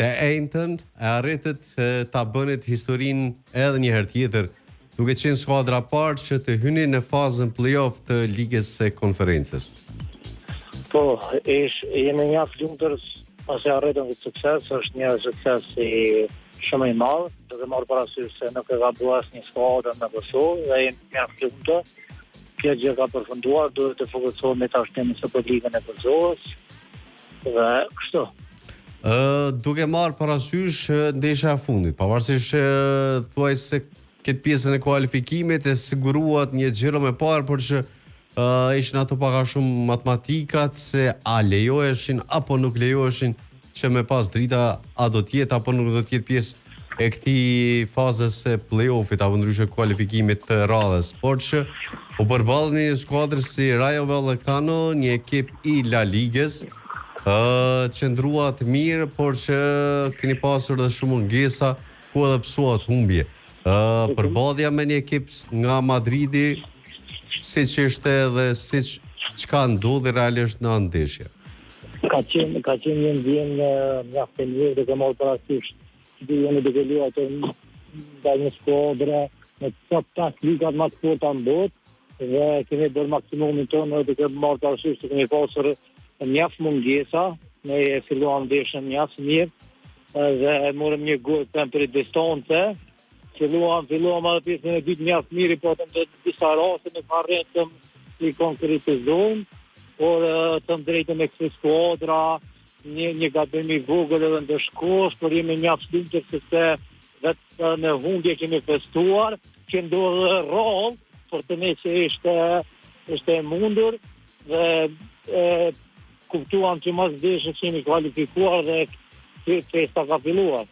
të ejntën e arritët ta bënit historinë edhe një herë tjetër, duke qenë skuadra parë që të hyni në fazën play-off të Ligës së Konferencës. Po, jemi një lumtur pasi arritëm këtë sukses, është një sukses shumë i madh, duke marrë parasysh se nuk e ka bërë asnjë skuadër në Kosovë dhe jemi mjaft lumtur. Kjo gjë ka përfunduar, duhet të fokusohemi tash në Superligën e Kosovës dhe kështu. Duke marrë parasysh ndeshja e fundit, pavarësisht thuaj se këtë pjesën e kualifikimit e siguruat një xhiro më parë, por që ishin ato pak a shumë matematikat se a lejoheshin apo nuk lejoheshin që me pas drita a do t'jetë apo nuk do t'jetë pjesë e këtij fazës e play-offit apo ndryshe kualifikimit të radhës, por që u përballën një skuadrë si Rayo Vallecano, një ekip i La Ligës, qëndruat mirë, por që keni pasur dhe shumë mungesa ku edhe psuat humbje. Përballja me një ekip nga Madridi, siç ishte edhe siç çka ndodhi realisht në ndeshje. Ka qenë një ndjenjë mjaft e mirë, duke marrë parasysh që jemi duke luajtur ndaj një skuadre me top 5 ligat më të forta në botë dhe kemi bërë maksimumin tonë duke marrë parasysh se kemi pasur mjaft mungesa, ne filluam ndeshjen mjaft mirë dhe morëm një gol për distancë. Filluam edhe pjesën e dytë mjaft mirë, po të disa raste nuk arritëm i konkretizojmë, por të drejtëm me këtë skuadra, një gabim i vogël edhe ndeshkosh, por jemi mjaft lumtur se vetë në humbje kemi festuar, që ndodhë rrallë, por të ne që ishte mundur dhe kuptuam që mas ndeshjes jemi kualifikuar dhe festa ka filluar.